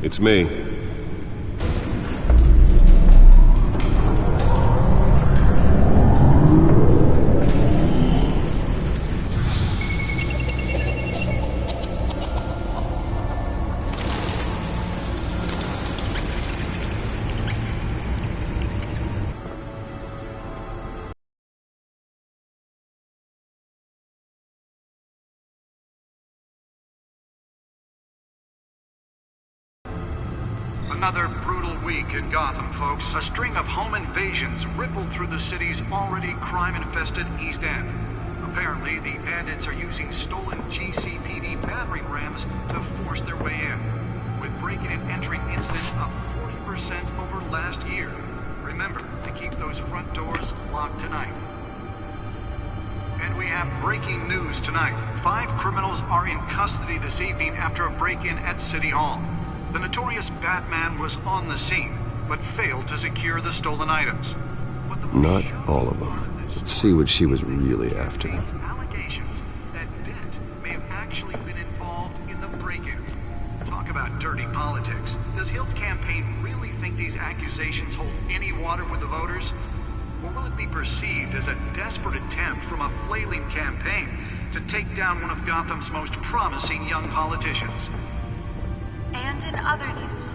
It's me. Another brutal week in Gotham, folks. A string of home invasions rippled through the city's already crime-infested East End. Apparently, the bandits are using stolen GCPD battering rams to force their way in, with breaking and entering incidents up 40% over last year. Remember to keep those front doors locked tonight. And we have breaking news tonight. 5 criminals are in custody this evening after a break-in at City Hall. The notorious Batman was on the scene, but failed to secure the stolen items. Not all of them. Let's see what she was really after. Allegations that Dent may have actually been involved in the break-in. Talk about dirty politics. Does Hill's campaign really think these accusations hold any water with the voters? Or will it be perceived as a desperate attempt from a flailing campaign to take down one of Gotham's most promising young politicians? And in other news,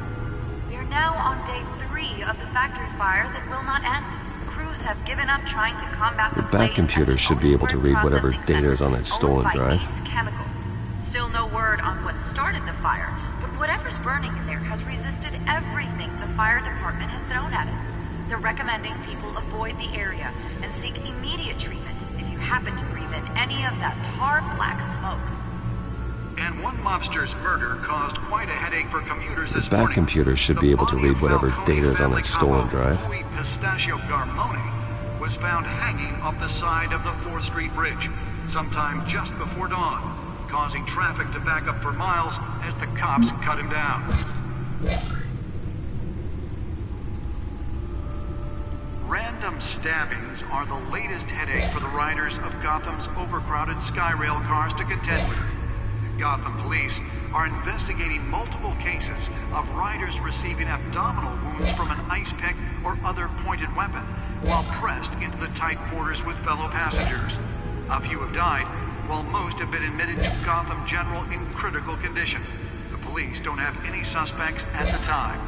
we are now on day 3 of the factory fire that will not end. Crews have given up trying to combat the Bat computer should be able to read whatever data is on that stolen drive. Chemical. Still no word on what started the fire, but whatever's burning in there has resisted everything the fire department has thrown at it. They're recommending people avoid the area and seek immediate treatment if you happen to breathe in any of that tar black smoke. And one mobster's murder caused quite a headache for commuters this morning. Bat computer should be able to read whatever data is on that stolen drive. Pistachio Garmone was found hanging off the side of the 4th Street Bridge sometime just before dawn, causing traffic to back up for miles as the cops cut him down. Random stabbings are the latest headache for the riders of Gotham's overcrowded Skyrail cars to contend with. Gotham police are investigating multiple cases of riders receiving abdominal wounds from an ice pick or other pointed weapon while pressed into the tight quarters with fellow passengers. A few have died, while most have been admitted to Gotham General in critical condition. The police don't have any suspects at the time.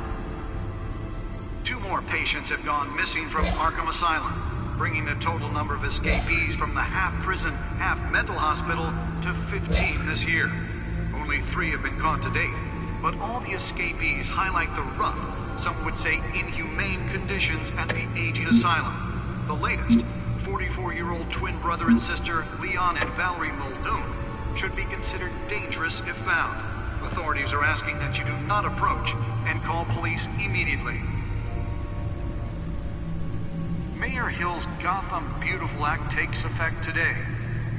2 more patients have gone missing from Arkham Asylum, bringing the total number of escapees from the half-prison, half-mental hospital to 15 this year. Only 3 have been caught to date, but all the escapees highlight the rough, some would say inhumane conditions at the aging asylum. The latest, 44-year-old twin brother and sister Leon and Valerie Muldoon, should be considered dangerous if found. Authorities are asking that you do not approach and call police immediately. Mayor Hill's Gotham Beautiful Act takes effect today,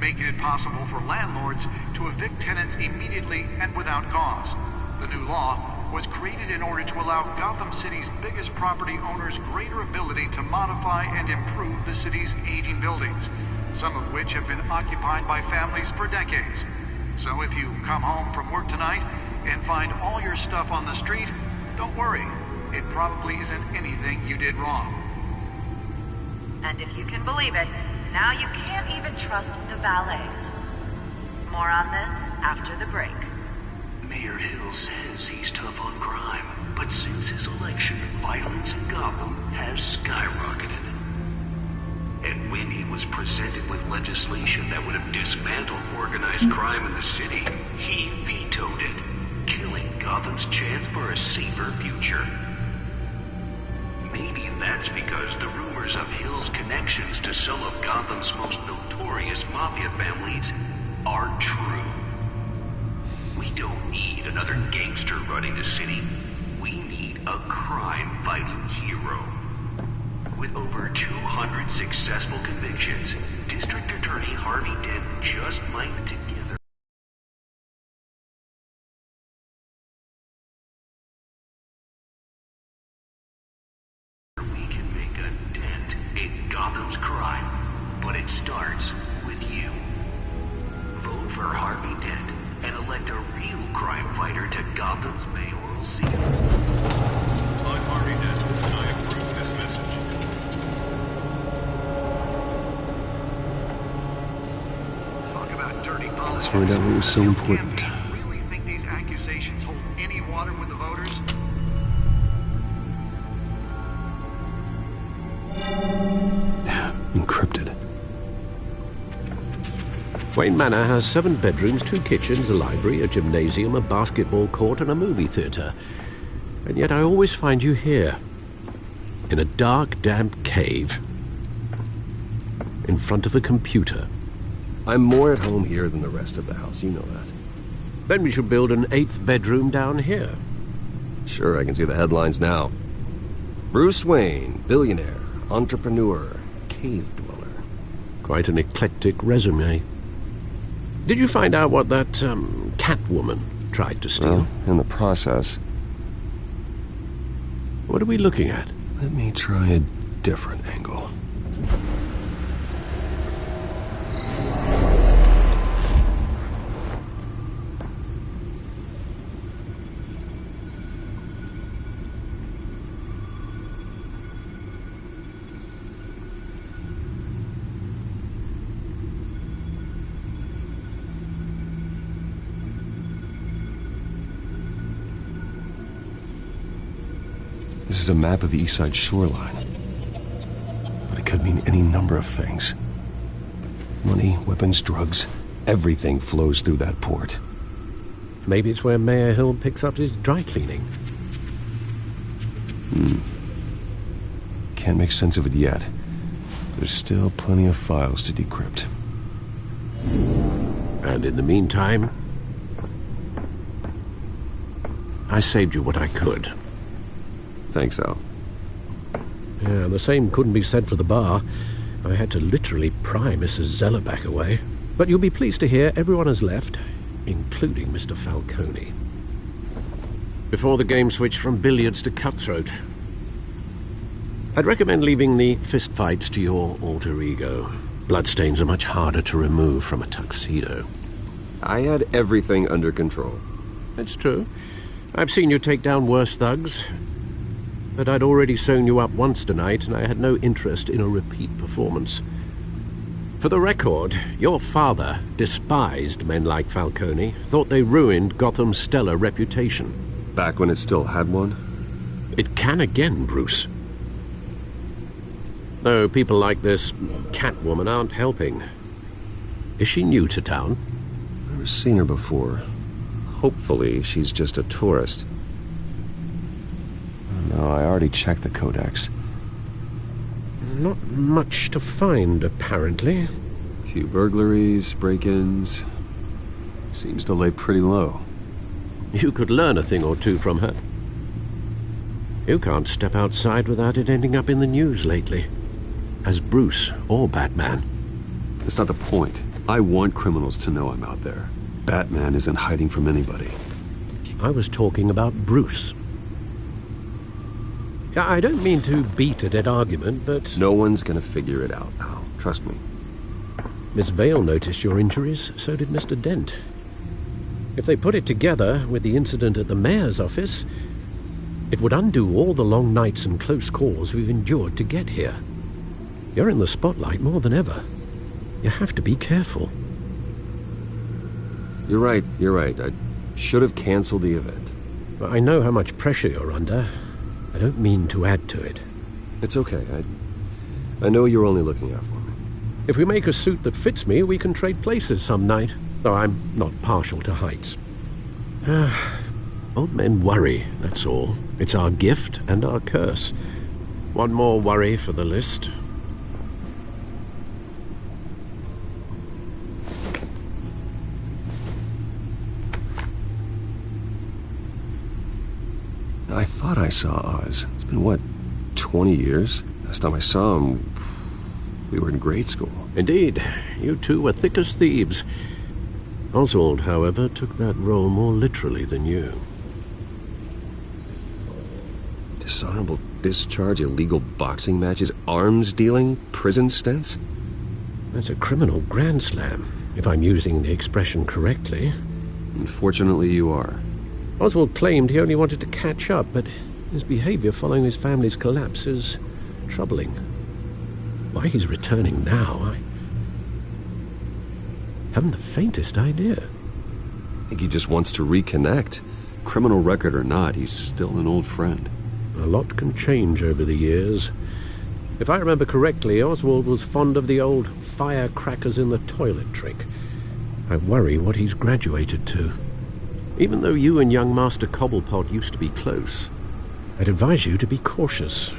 making it possible for landlords to evict tenants immediately and without cause. The new law was created in order to allow Gotham City's biggest property owners greater ability to modify and improve the city's aging buildings, some of which have been occupied by families for decades. So if you come home from work tonight and find all your stuff on the street, don't worry. It probably isn't anything you did wrong. And if you can believe it, now you can't even trust the valets. More on this after the break. Mayor Hill says he's tough on crime, but since his election, violence in Gotham has skyrocketed. And when he was presented with legislation that would have dismantled organized crime in the city, he vetoed it, killing Gotham's chance for a safer future. Maybe that's because the rumors of Hill's connections to some of Gotham's most notorious mafia families are true. We don't need another gangster running the city. We need a crime-fighting hero. With over 200 successful convictions, District Attorney Harvey Dent just might together. We can make a dent in Gotham's crime, but it starts with you. Vote for Harvey Dent and elect a real crime fighter to Gotham's mayoral see it. I'm already dead, and I approve this message. Talk about dirty politics. Let's find out what was so important. Can we really think these accusations hold any water with the voters? Encrypted. Wayne Manor has 7 bedrooms, 2 kitchens, a library, a gymnasium, a basketball court, and a movie theatre. And yet I always find you here, in a dark, damp cave, in front of a computer. I'm more at home here than the rest of the house, you know that. Then we should build an 8th bedroom down here. Sure, I can see the headlines now. Bruce Wayne, billionaire, entrepreneur, cave dweller. Quite an eclectic resume. Did you find out what that, Catwoman tried to steal? Well, in the process. What are we looking at? Let me try a different angle. This is a map of the East Side shoreline. But it could mean any number of things. Money, weapons, drugs, everything flows through that port. Maybe it's where Mayor Hill picks up his dry cleaning. Can't make sense of it yet. There's still plenty of files to decrypt. And in the meantime, I saved you what I could. Thanks, Al. Yeah, the same couldn't be said for the bar. I had to literally pry Mrs. Zeller back away. But you'll be pleased to hear everyone has left, including Mr. Falcone. Before the game switched from billiards to cutthroat. I'd recommend leaving the fistfights to your alter ego. Bloodstains are much harder to remove from a tuxedo. I had everything under control. That's true. I've seen you take down worse thugs. But I'd already sewn you up once tonight, and I had no interest in a repeat performance. For the record, your father despised men like Falcone, thought they ruined Gotham's stellar reputation. Back when it still had one? It can again, Bruce. Though people like this Catwoman aren't helping. Is she new to town? Never seen her before. Hopefully, she's just a tourist. No, I already checked the codex. Not much to find, apparently. A few burglaries, break-ins. Seems to lay pretty low. You could learn a thing or two from her. You can't step outside without it ending up in the news lately. As Bruce or Batman. That's not the point. I want criminals to know I'm out there. Batman isn't hiding from anybody. I was talking about Bruce. I don't mean to beat a dead argument, but... No one's gonna figure it out, Al. Trust me. Miss Vale noticed your injuries, so did Mr. Dent. If they put it together with the incident at the mayor's office, it would undo all the long nights and close calls we've endured to get here. You're in the spotlight more than ever. You have to be careful. You're right. I should have canceled the event. I know how much pressure you're under. I don't mean to add to it. It's okay. I know you're only looking out for me. If we make a suit that fits me, we can trade places some night. Though I'm not partial to heights. Old men worry, that's all. It's our gift and our curse. One more worry for the list. I thought I saw Oz. It's been, what, 20 years? Last time I saw him, we were in grade school. Indeed. You two were thick as thieves. Oswald, however, took that role more literally than you. Dishonorable discharge, illegal boxing matches, arms dealing, prison stints? That's a criminal grand slam, if I'm using the expression correctly. Unfortunately, you are. Oswald claimed he only wanted to catch up, but his behavior following his family's collapse is troubling. Why he's returning now, I haven't the faintest idea. I think he just wants to reconnect. Criminal record or not, he's still an old friend. A lot can change over the years. If I remember correctly, Oswald was fond of the old firecrackers in the toilet trick. I worry what he's graduated to. Even though you and young Master Cobblepot used to be close, I'd advise you to be cautious.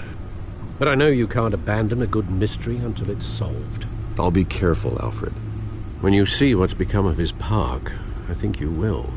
But I know you can't abandon a good mystery until it's solved. I'll be careful, Alfred. When you see what's become of his park, I think you will.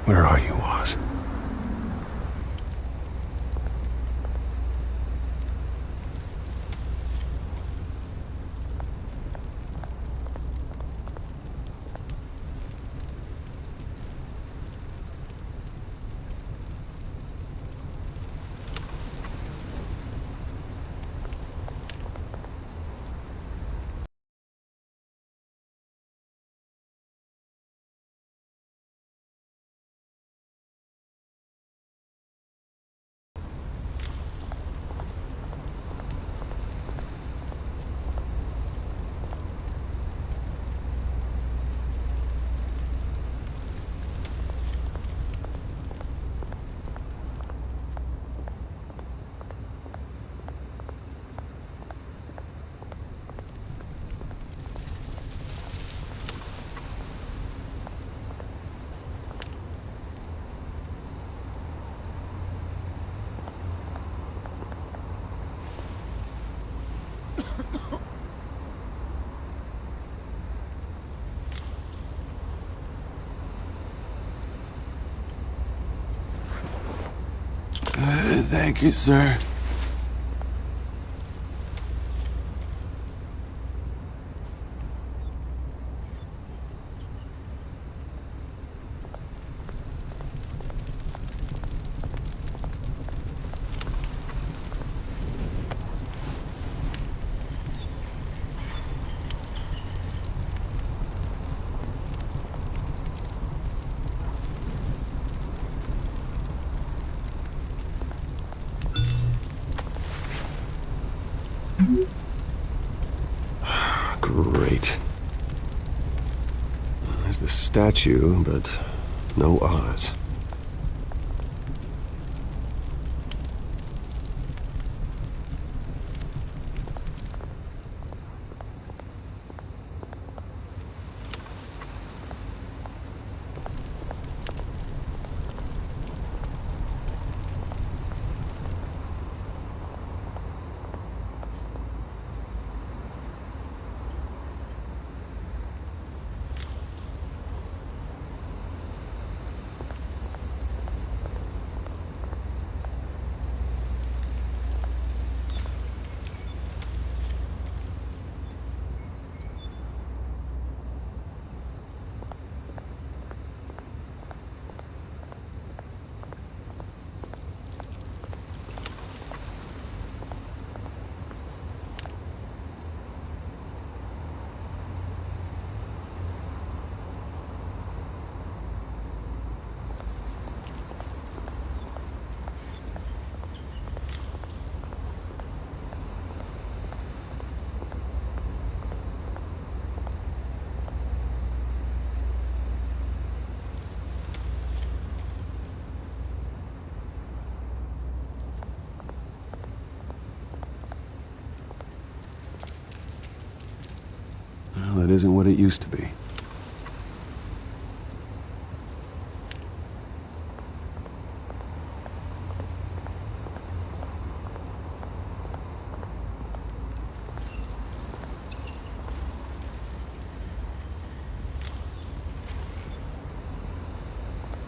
Where are you, Oz? Thank you, sir. Great. There's the statue, but no Oz. Well, it isn't what it used to be.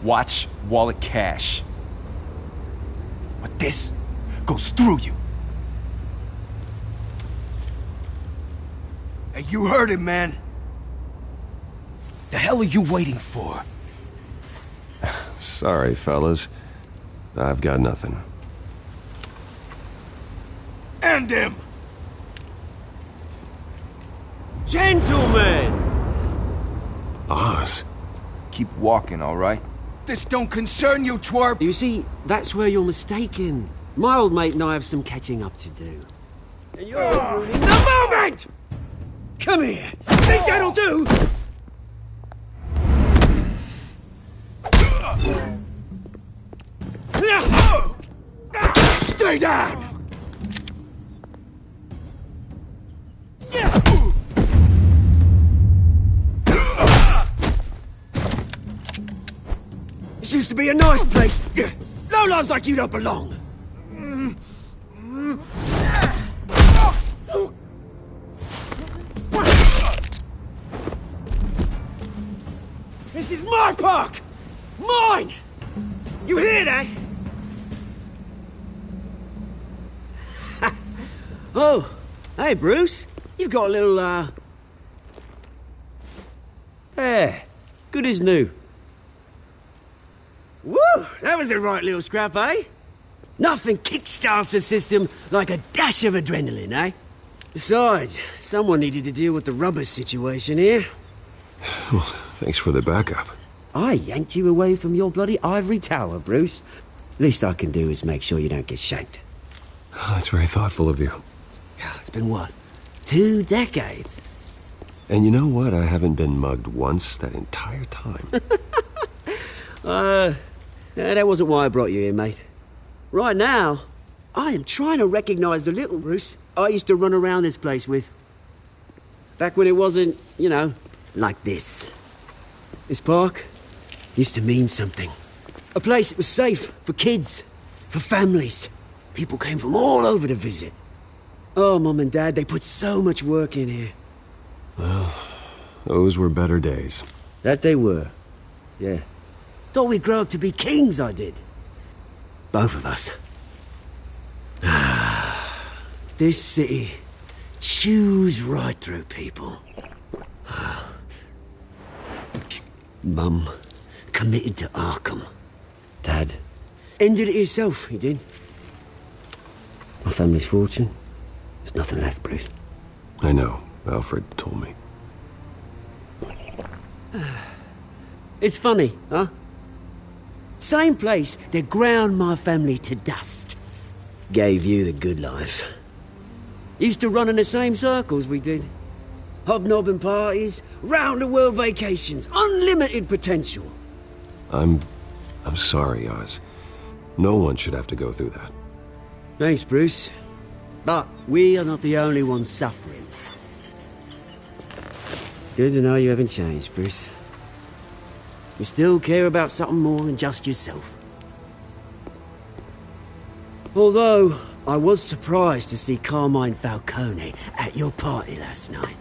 Watch, wallet, cash. But this goes through you. Hey, you heard it, man. The hell are you waiting for? Sorry, fellas. I've got nothing. End him! Gentlemen! Oz. Keep walking, all right? This don't concern you, twerp! You see, that's where you're mistaken. My old mate and I have some catching up to do. And you're ruining the moment! Come here! Think that'll do? Stay down! This used to be a nice place. Lowlifes like you don't belong. This is my park! Mine! You hear that? Oh, hey, Bruce. You've got a little, There. Good as new. Woo! That was a right little scrap, eh? Nothing kickstarts the system like a dash of adrenaline, eh? Besides, someone needed to deal with the rubber situation here. Well, thanks for the backup. I yanked you away from your bloody ivory tower, Bruce. Least I can do is make sure you don't get shanked. Oh, that's very thoughtful of you. It's been what? 2 decades? And you know what? I haven't been mugged once that entire time. That wasn't why I brought you here, mate. Right now, I am trying to recognize the little Bruce I used to run around this place with. Back when it wasn't, you know, like this. This park used to mean something. A place that was safe for kids, for families. People came from all over to visit. Oh, Mum and Dad, they put so much work in here. Well, those were better days. That they were. Yeah. Thought we'd grow up to be kings, I did. Both of us. This city chews right through people. Mum committed to Arkham. Dad ended it himself, he did. My family's fortune, there's nothing left, Bruce. I know. Alfred told me. It's funny, huh? Same place that ground my family to dust. Gave you the good life. Used to run in the same circles we did. Hobnobbing parties, round-the-world vacations, unlimited potential. I'm sorry, Oz. No one should have to go through that. Thanks, Bruce. But we are not the only ones suffering. Good to know you haven't changed, Bruce. You still care about something more than just yourself. Although, I was surprised to see Carmine Falcone at your party last night.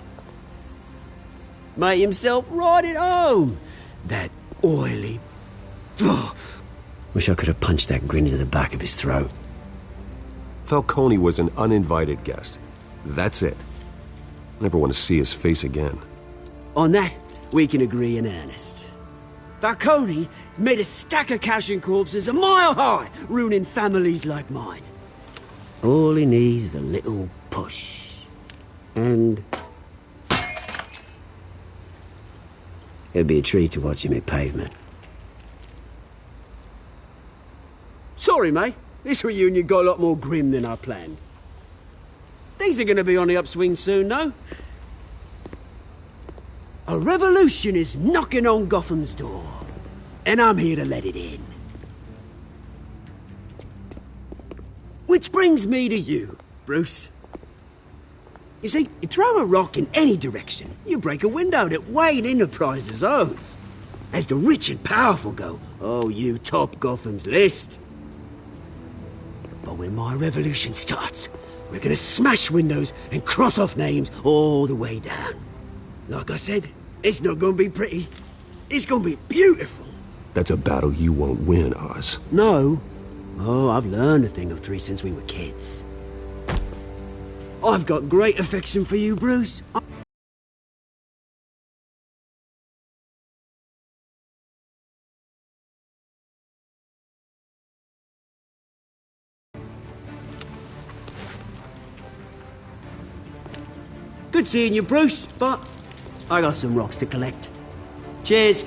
Made himself right at home. That oily... Ugh. Wish I could have punched that grin into the back of his throat. Falcone was an uninvited guest. That's it. Never want to see his face again. On that, we can agree in earnest. Falcone made a stack of cash and corpses a mile high, ruining families like mine. All he needs is a little push. And... it'd be a treat to watch him hit pavement. Sorry, mate. This reunion got a lot more grim than I planned. Things are gonna be on the upswing soon, though. A revolution is knocking on Gotham's door, and I'm here to let it in. Which brings me to you, Bruce. You see, you throw a rock in any direction, you break a window that Wayne Enterprises owns. As the rich and powerful go, oh, you top Gotham's list. But when my revolution starts, we're gonna smash windows and cross off names all the way down. Like I said, it's not gonna be pretty. It's gonna be beautiful. That's a battle you won't win, Oz. No. Oh, I've learned a thing or three since we were kids. I've got great affection for you, Bruce. Good seeing you, Bruce, but I got some rocks to collect. Cheers.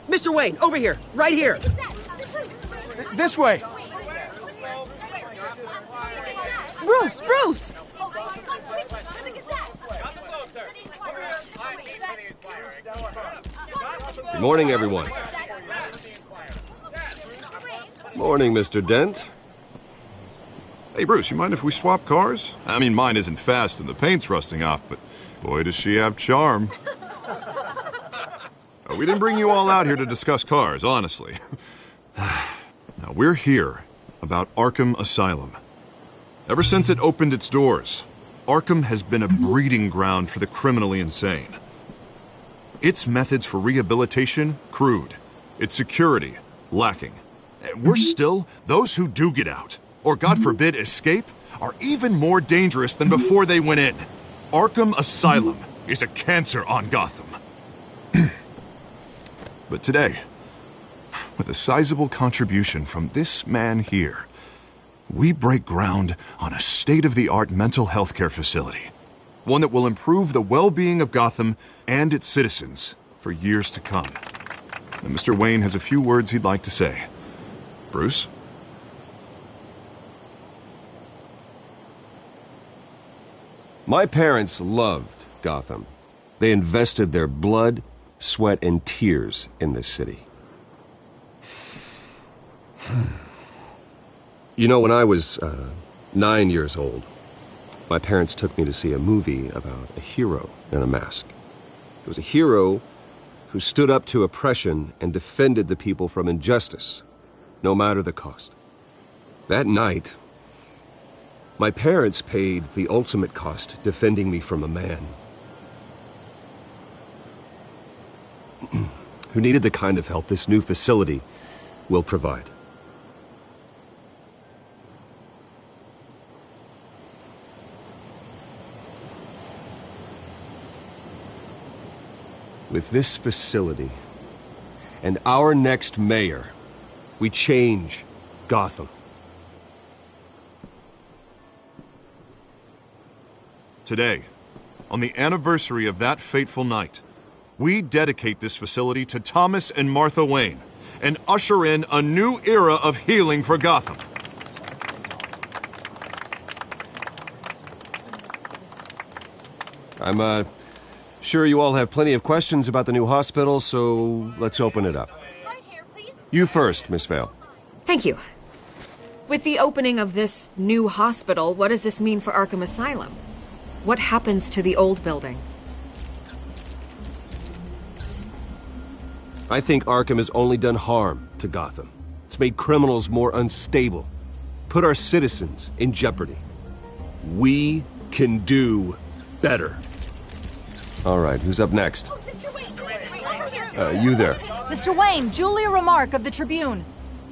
Mr. Wayne, over here, right here. This way. Bruce! Good morning, everyone. Morning, Mr. Dent. Hey, Bruce, you mind if we swap cars? I mean, mine isn't fast and the paint's rusting off, but boy, does she have charm. We didn't bring you all out here to discuss cars, honestly. Now, we're here about Arkham Asylum. Ever since it opened its doors, Arkham has been a breeding ground for the criminally insane. Its methods for rehabilitation, crude. Its security, lacking. Worse still, those who do get out, or God forbid escape, are even more dangerous than before they went in. Arkham Asylum is a cancer on Gotham. But today, with a sizable contribution from this man here, we break ground on a state-of-the-art mental health care facility. One that will improve the well-being of Gotham and its citizens for years to come. And Mr. Wayne has a few words he'd like to say. Bruce? My parents loved Gotham. They invested their blood, sweat, and tears in this city. You know, when I was 9 years old, my parents took me to see a movie about a hero in a mask. It was a hero who stood up to oppression and defended the people from injustice, no matter the cost. That night, my parents paid the ultimate cost defending me from a man who needed the kind of help this new facility will provide. With this facility and our next mayor, we change Gotham. Today, on the anniversary of that fateful night, we dedicate this facility to Thomas and Martha Wayne and usher in a new era of healing for Gotham. I'm sure you all have plenty of questions about the new hospital, so let's open it up. You first, Miss Vale. Thank you. With the opening of this new hospital, what does this mean for Arkham Asylum? What happens to the old building? I think Arkham has only done harm to Gotham. It's made criminals more unstable, put our citizens in jeopardy. We can do better. All right, who's up next? You there. Mr. Wayne, Julia Remark of the Tribune.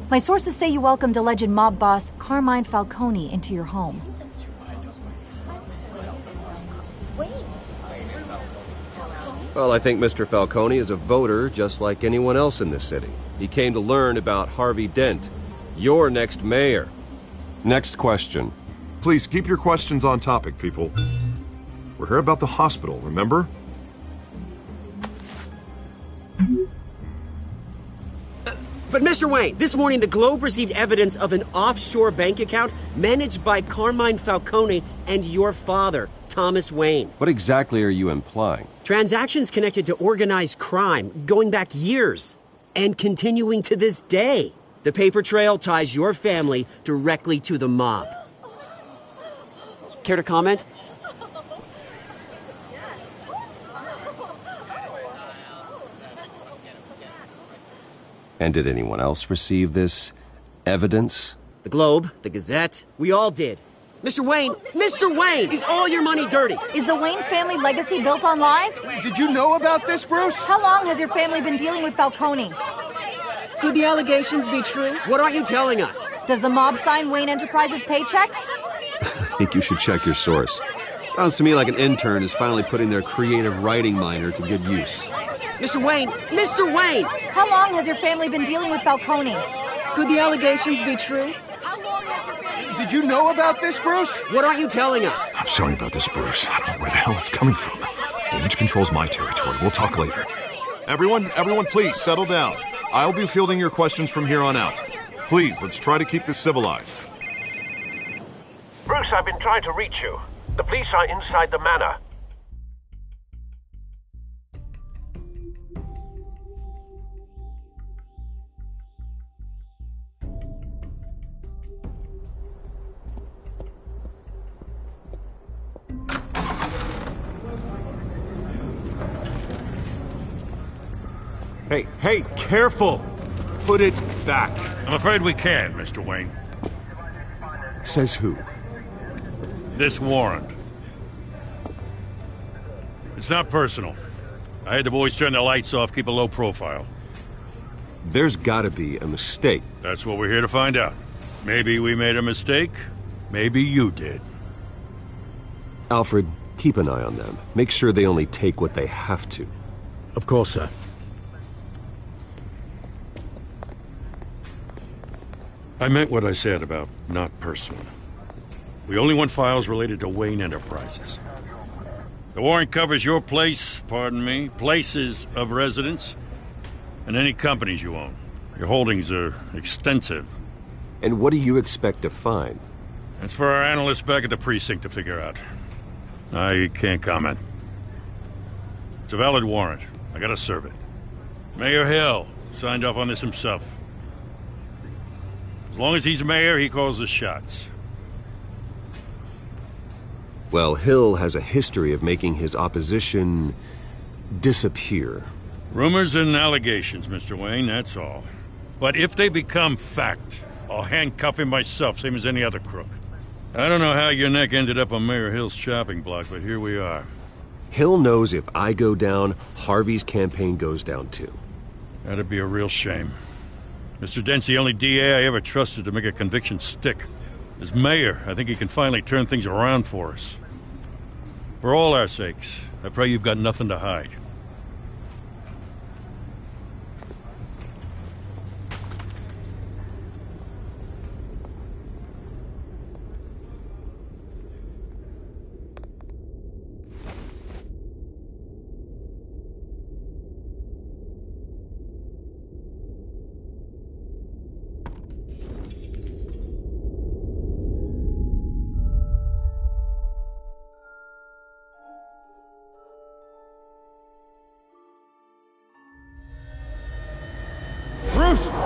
My sources say you welcomed alleged mob boss Carmine Falcone into your home. Well, I think Mr. Falcone is a voter just like anyone else in this city. He came to learn about Harvey Dent, your next mayor. Next question. Please keep your questions on topic, people. We're here about the hospital, remember? But Mr. Wayne, this morning the Globe received evidence of an offshore bank account managed by Carmine Falcone and your father, Thomas Wayne. What exactly are you implying? Transactions connected to organized crime going back years and continuing to this day. The paper trail ties your family directly to the mob. Care to comment? And did anyone else receive this evidence? The Globe, the Gazette, we all did. Mr. Wayne, is all your money dirty? Is the Wayne family legacy built on lies? Did you know about this, Bruce? How long has your family been dealing with Falcone? Could the allegations be true? What aren't you telling us? Does the mob sign Wayne Enterprises paychecks? I think you should check your source. Sounds to me like an intern is finally putting their creative writing minor to good use. Mr. Wayne! How long has your family been dealing with Falcone? Could the allegations be true? Did you know about this, Bruce? What aren't you telling us? I'm sorry about this, Bruce. I don't know where the hell it's coming from. Damage control's my territory. We'll talk later. Everyone, please, settle down. I'll be fielding your questions from here on out. Please, let's try to keep this civilized. Bruce, I've been trying to reach you. The police are inside the manor. Hey, careful! Put it back. I'm afraid we can't, Mr. Wayne. Says who? This warrant. It's not personal. I had the boys turn the lights off, keep a low profile. There's gotta be a mistake. That's what we're here to find out. Maybe we made a mistake. Maybe you did. Alfred, keep an eye on them. Make sure they only take what they have to. Of course, sir. I meant what I said about not personal. We only want files related to Wayne Enterprises. The warrant covers your places of residence, and any companies you own. Your holdings are extensive. And what do you expect to find? That's for our analysts back at the precinct to figure out. I can't comment. It's a valid warrant. I gotta serve it. Mayor Hill signed off on this himself. As long as he's mayor, he calls the shots. Well, Hill has a history of making his opposition disappear. Rumors and allegations, Mr. Wayne, that's all. But if they become fact, I'll handcuff him myself, same as any other crook. I don't know how your neck ended up on Mayor Hill's chopping block, but here we are. Hill knows if I go down, Harvey's campaign goes down too. That'd be a real shame. Mr. Dent's the only DA I ever trusted to make a conviction stick. As mayor, I think he can finally turn things around for us. For all our sakes, I pray you've got nothing to hide.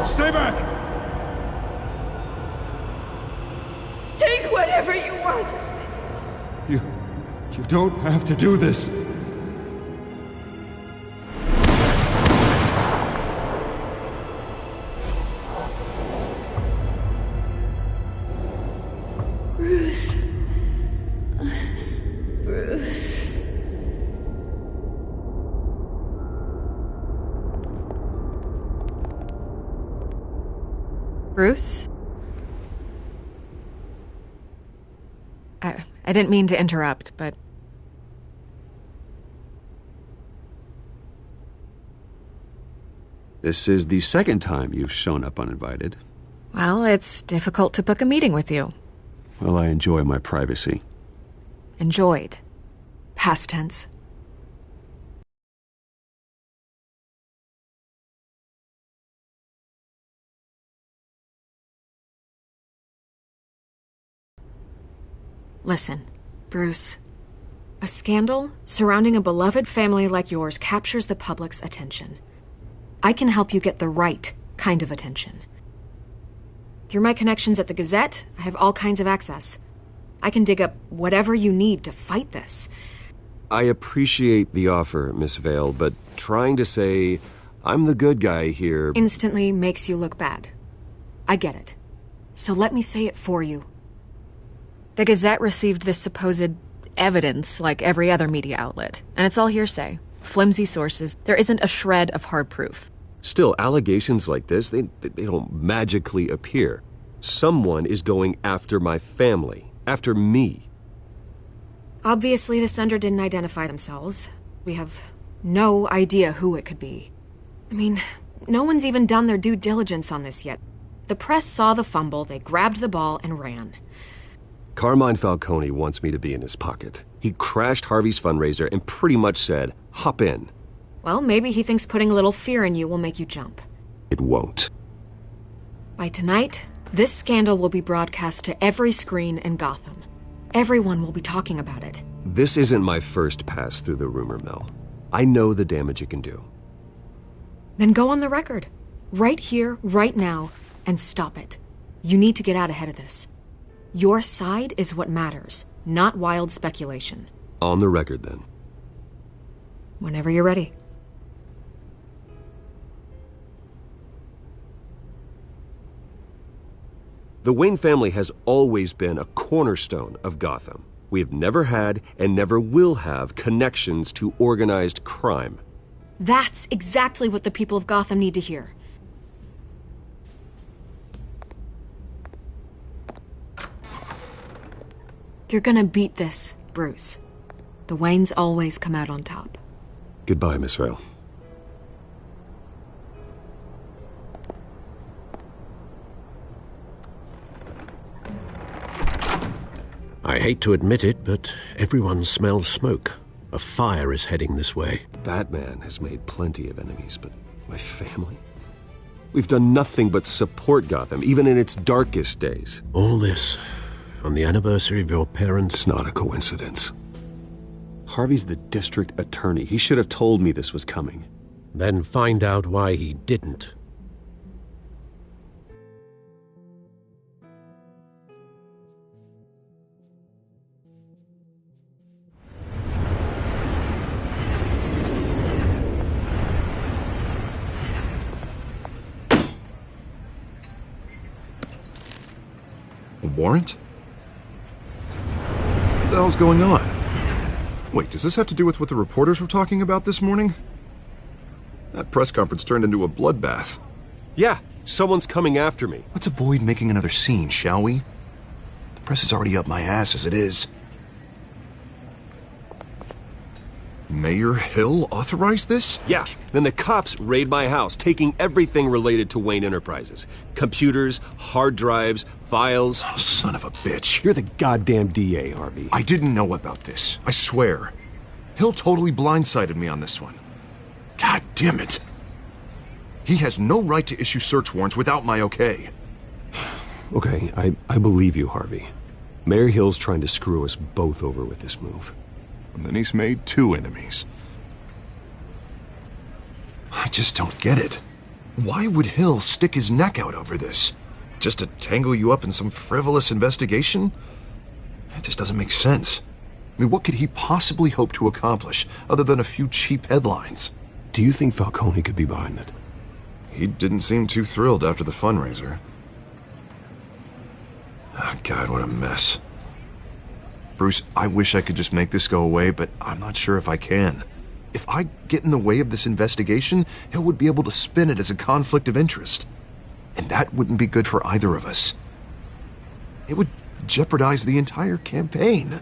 Stay back! Take whatever you want! You don't have to do this. Bruce. Bruce. Bruce? I didn't mean to interrupt, but... This is the second time you've shown up uninvited. Well, it's difficult to book a meeting with you. Well, I enjoy my privacy. Enjoyed. Past tense. Listen, Bruce. A scandal surrounding a beloved family like yours captures the public's attention. I can help you get the right kind of attention. Through my connections at the Gazette, I have all kinds of access. I can dig up whatever you need to fight this. I appreciate the offer, Miss Vale, but trying to say I'm the good guy here instantly makes you look bad. I get it. So let me say it for you. The Gazette received this supposed evidence like every other media outlet, and it's all hearsay. Flimsy sources. There isn't a shred of hard proof. Still, allegations like this, they don't magically appear. Someone is going after my family, after me. Obviously, the sender didn't identify themselves. We have no idea who it could be. I mean, no one's even done their due diligence on this yet. The press saw the fumble, they grabbed the ball and ran. Carmine Falcone wants me to be in his pocket. He crashed Harvey's fundraiser and pretty much said, hop in. Well, maybe he thinks putting a little fear in you will make you jump. It won't. By tonight, this scandal will be broadcast to every screen in Gotham. Everyone will be talking about it. This isn't my first pass through the rumor mill. I know the damage it can do. Then go on the record. Right here, right now, and stop it. You need to get out ahead of this. Your side is what matters, not wild speculation. On the record, then. Whenever you're ready. The Wayne family has always been a cornerstone of Gotham. We have never had and never will have connections to organized crime. That's exactly what the people of Gotham need to hear. You're gonna beat this, Bruce. The Waynes always come out on top. Goodbye, Miss Vale. I hate to admit it, but everyone smells smoke. A fire is heading this way. Batman has made plenty of enemies, but my family? We've done nothing but support Gotham, even in its darkest days. All this on the anniversary of your parents'... It's not a coincidence. Harvey's the district attorney. He should have told me this was coming. Then find out why he didn't. A warrant? What the hell's going on? Wait, does this have to do with what the reporters were talking about this morning? That press conference turned into a bloodbath. Yeah, someone's coming after me. Let's avoid making another scene, shall we? The press is already up my ass as it is. Mayor Hill authorized this? Yeah, then the cops raid my house, taking everything related to Wayne Enterprises. Computers, hard drives, files. Oh, son of a bitch. You're the goddamn DA, Harvey. I didn't know about this. I swear. Hill totally blindsided me on this one. God damn it. He has no right to issue search warrants without my okay. Okay, I believe you, Harvey. Mayor Hill's trying to screw us both over with this move. And then he's made 2 enemies. I just don't get it. Why would Hill stick his neck out over this? Just to tangle you up in some frivolous investigation? It just doesn't make sense. I mean, what could he possibly hope to accomplish other than a few cheap headlines? Do you think Falcone could be behind it? He didn't seem too thrilled after the fundraiser. Oh, God, what a mess. Bruce, I wish I could just make this go away, but I'm not sure if I can. If I get in the way of this investigation, Hill would be able to spin it as a conflict of interest. And that wouldn't be good for either of us. It would jeopardize the entire campaign.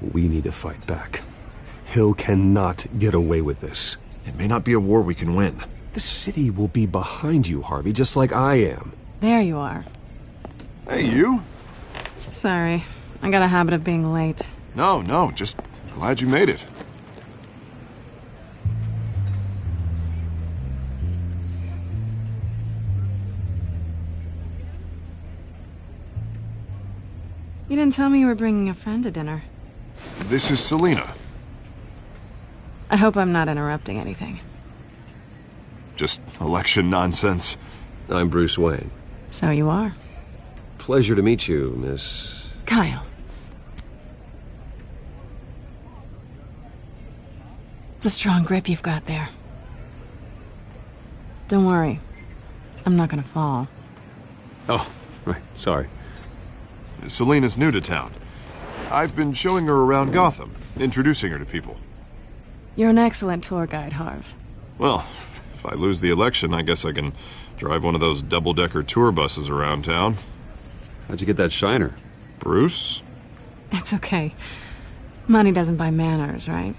We need to fight back. Hill cannot get away with this. It may not be a war we can win. The city will be behind you, Harvey, just like I am. There you are. Hey, you? Sorry. I got a habit of being late. No, just Glad you made it. You didn't tell me you were bringing a friend to dinner. This is Selina. I hope I'm not interrupting anything. Just election nonsense. I'm Bruce Wayne. So you are. Pleasure to meet you, Miss... Kyle. It's a strong grip you've got there. Don't worry. I'm not gonna fall. Oh, right. Sorry. Selina's new to town. I've been showing her around Gotham, introducing her to people. You're an excellent tour guide, Harv. Well, if I lose the election, I guess I can drive one of those double-decker tour buses around town. How'd you get that shiner? Bruce? It's okay. Money doesn't buy manners, right?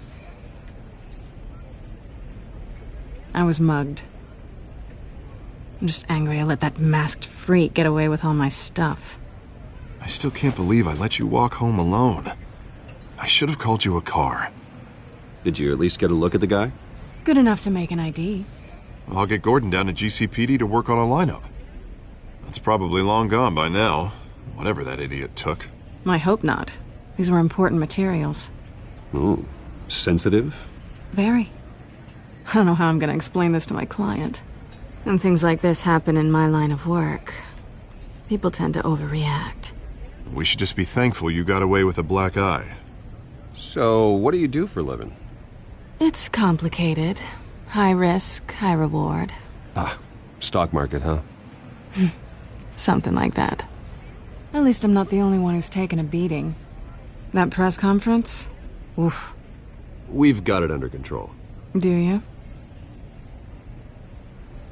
I was mugged. I'm just angry I let that masked freak get away with all my stuff. I still can't believe I let you walk home alone. I should have called you a car. Did you at least get a look at the guy? Good enough to make an ID. I'll get Gordon down to GCPD to work on a lineup. That's probably long gone by now, whatever that idiot took. I hope not. These were important materials. Ooh, sensitive? Very. I don't know how I'm going to explain this to my client. When things like this happen in my line of work, people tend to overreact. We should just be thankful you got away with a black eye. So, what do you do for a living? It's complicated. High risk, high reward. Ah, stock market, huh? Something like that. At least I'm not the only one who's taken a beating. That press conference? Oof. We've got it under control. Do you?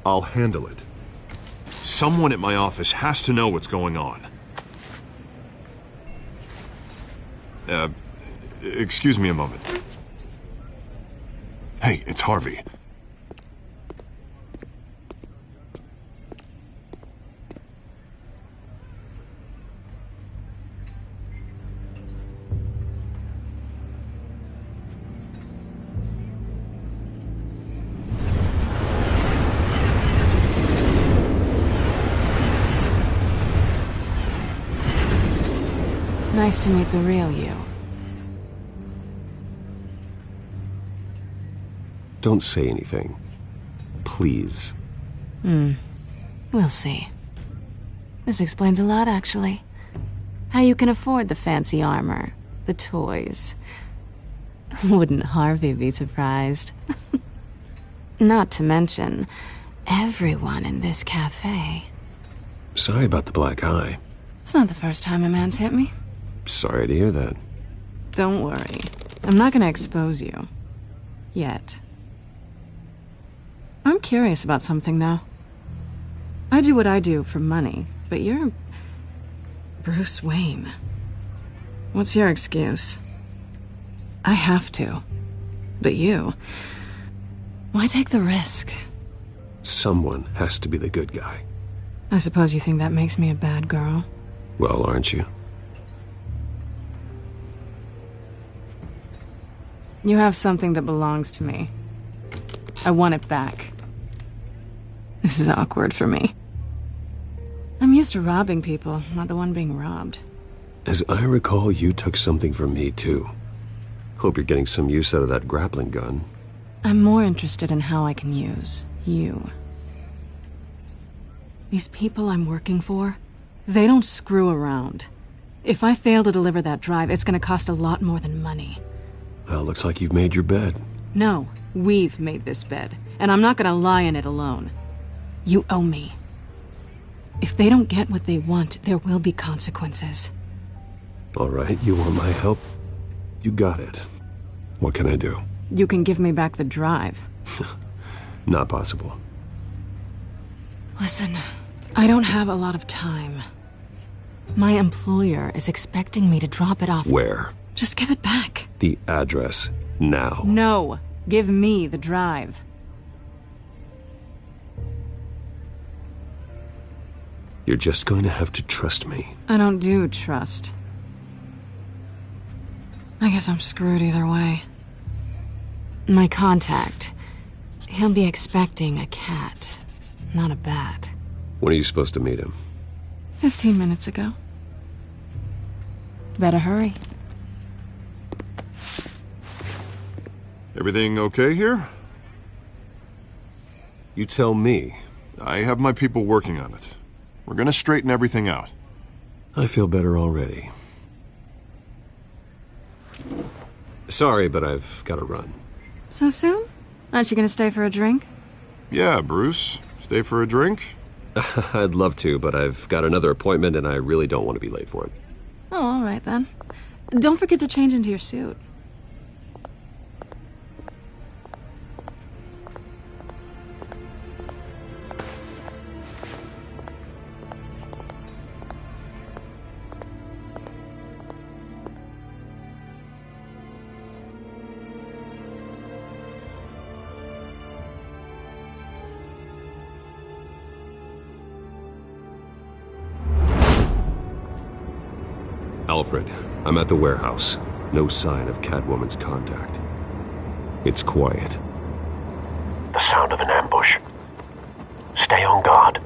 I'll handle it. Someone at my office has to know what's going on. Excuse me a moment. Hey, it's Harvey. Nice to meet the real you. Don't say anything. Please. We'll see. This explains a lot, actually. How you can afford the fancy armor, the toys. Wouldn't Harvey be surprised? Not to mention, everyone in this cafe. Sorry about the black eye. It's not the first time a man's hit me. Sorry to hear that. Don't worry. I'm not gonna expose you. Yet. I'm curious about something, though. I do what I do for money, but you're... Bruce Wayne. What's your excuse? I have to. But you... Why take the risk? Someone has to be the good guy. I suppose you think that makes me a bad girl? Well, aren't you? You have something that belongs to me. I want it back. This is awkward for me. I'm used to robbing people, not the one being robbed. As I recall, you took something from me, too. Hope you're getting some use out of that grappling gun. I'm more interested in how I can use you. These people I'm working for, they don't screw around. If I fail to deliver that drive, it's gonna cost a lot more than money. Well, looks like you've made your bed. No, we've made this bed, and I'm not gonna lie in it alone. You owe me. If they don't get what they want, there will be consequences. All right, you want my help? You got it. What can I do? You can give me back the drive. Not possible. Listen, I don't have a lot of time. My employer is expecting me to drop it off. Where? Just give it back. The address, now. No, give me the drive. You're just going to have to trust me. I don't do trust. I guess I'm screwed either way. My contact. He'll be expecting a cat, not a bat. When are you supposed to meet him? 15 minutes ago. Better hurry. Everything okay here? You tell me. I have my people working on it. We're gonna straighten everything out. I feel better already. Sorry, but I've got to run. So soon? Aren't you gonna stay for a drink? Yeah, Bruce. Stay for a drink? I'd love to, but I've got another appointment and I really don't want to be late for it. Oh, all right then. Don't forget to change into your suit. Alfred, I'm at the warehouse. No sign of Catwoman's contact. It's quiet. The sound of an ambush. Stay on guard.